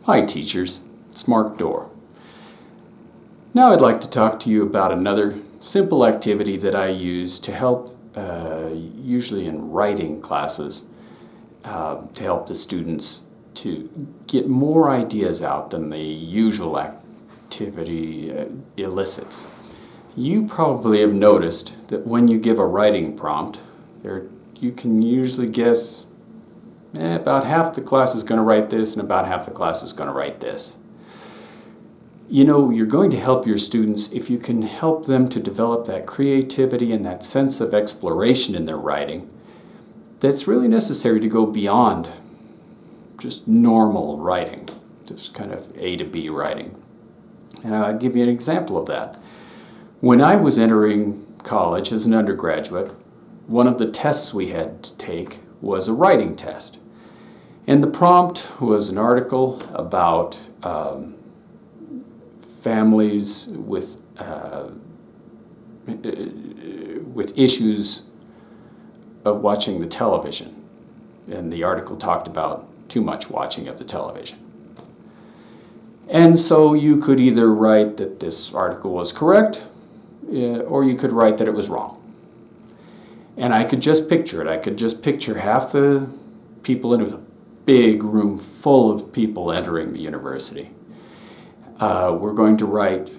Hi teachers, it's Mark Dorr. Now I'd like to talk to you about another simple activity that I use to help, usually in writing classes, to help the students to get more ideas out than the usual activity elicits. You probably have noticed that when you give a writing prompt, you can usually guess about half the class is going to write this and about half the class is going to write this. You know, you're going to help your students if you can help them to develop that creativity and that sense of exploration in their writing that's really necessary to go beyond just normal writing, just kind of A to B writing. I'll give you an example of that. When I was entering college as an undergraduate, one of the tests we had to take was a writing test. And the prompt was an article about families with issues of watching the television. And the article talked about too much watching of the television. And so you could either write that this article was correct, or you could write that it was wrong. And I could just picture it. I could just picture half the people in it. It was a big room full of people entering the university. We're going to write,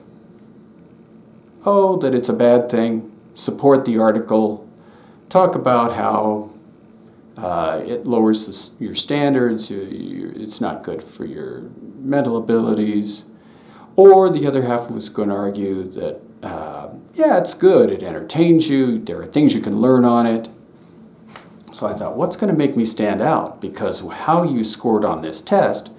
that it's a bad thing, support the article, talk about how it lowers your standards, it's not good for your mental abilities. Or the other half was going to argue that, it's good, it entertains you, there are things you can learn on it. So I thought, what's going to make me stand out? Because how you scored on this test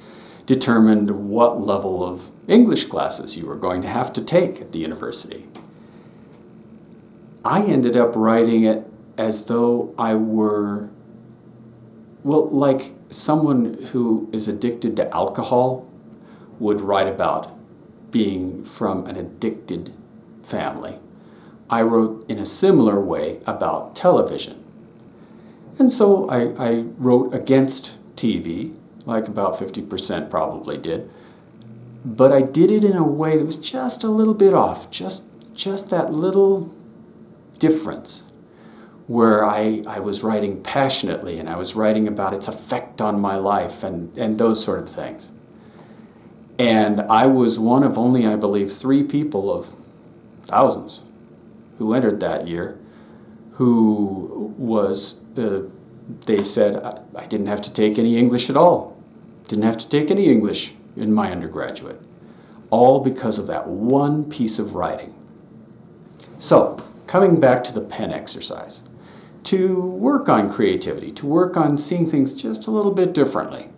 determined what level of English classes you were going to have to take at the university. I ended up writing it as though I were, like someone who is addicted to alcohol would write about being from an addicted family. I wrote in a similar way about television. And so I wrote against TV, like about 50% probably did. But I did it in a way that was just a little bit off, just that little difference where I was writing passionately and I was writing about its effect on my life and those sort of things. And I was one of only, I believe, 3 people of thousands who entered that year who was, they said, I didn't have to take any English at all. Didn't have to take any English in my undergraduate. All because of that one piece of writing. So, coming back to the pen exercise. To work on creativity, to work on seeing things just a little bit differently.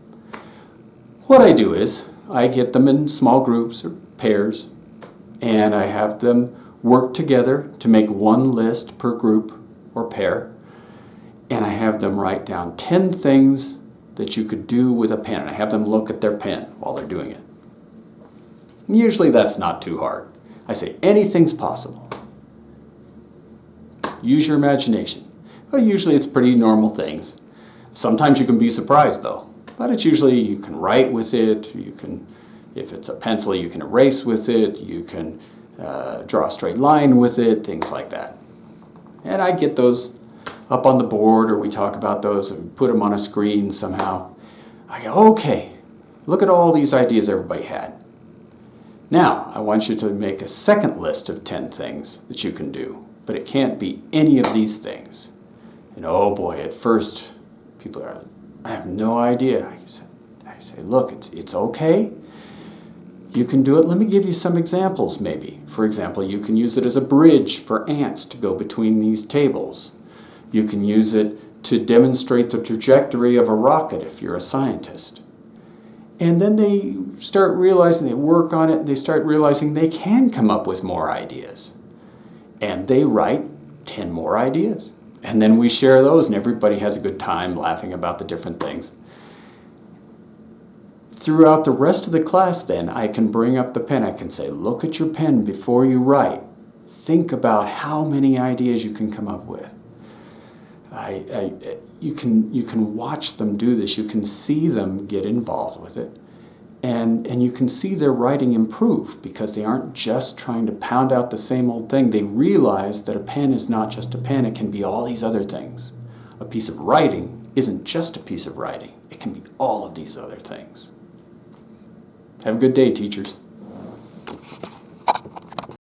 What I do is, I get them in small groups or pairs, and I have them work together to make one list per group or pair, and I have them write down 10 things that you could do with a pen, and I have them look at their pen while they're doing it. Usually that's not too hard. I say anything's possible. Use your imagination. Well, usually it's pretty normal things. Sometimes you can be surprised though, but it's usually you can write with it, you can, if it's a pencil, you can erase with it, you can draw a straight line with it, things like that. And I get those up on the board, or we talk about those and put them on a screen somehow. I go, okay, look at all these ideas everybody had. Now, I want you to make a second list of 10 things that you can do, but it can't be any of these things. And oh boy, at first, people are, I have no idea. I say, look, it's okay. You can do it. Let me give you some examples maybe. For example, you can use it as a bridge for ants to go between these tables. You can use it to demonstrate the trajectory of a rocket if you're a scientist. And then they start realizing, they work on it, and they start realizing they can come up with more ideas. And they write 10 more ideas. And then we share those, and everybody has a good time laughing about the different things. Throughout the rest of the class, then, I can bring up the pen. I can say, look at your pen before you write. Think about how many ideas you can come up with. You can watch them do this. You can see them get involved with it. And you can see their writing improve because they aren't just trying to pound out the same old thing. They realize that a pen is not just a pen, it can be all these other things. A piece of writing isn't just a piece of writing. It can be all of these other things. Have a good day, teachers.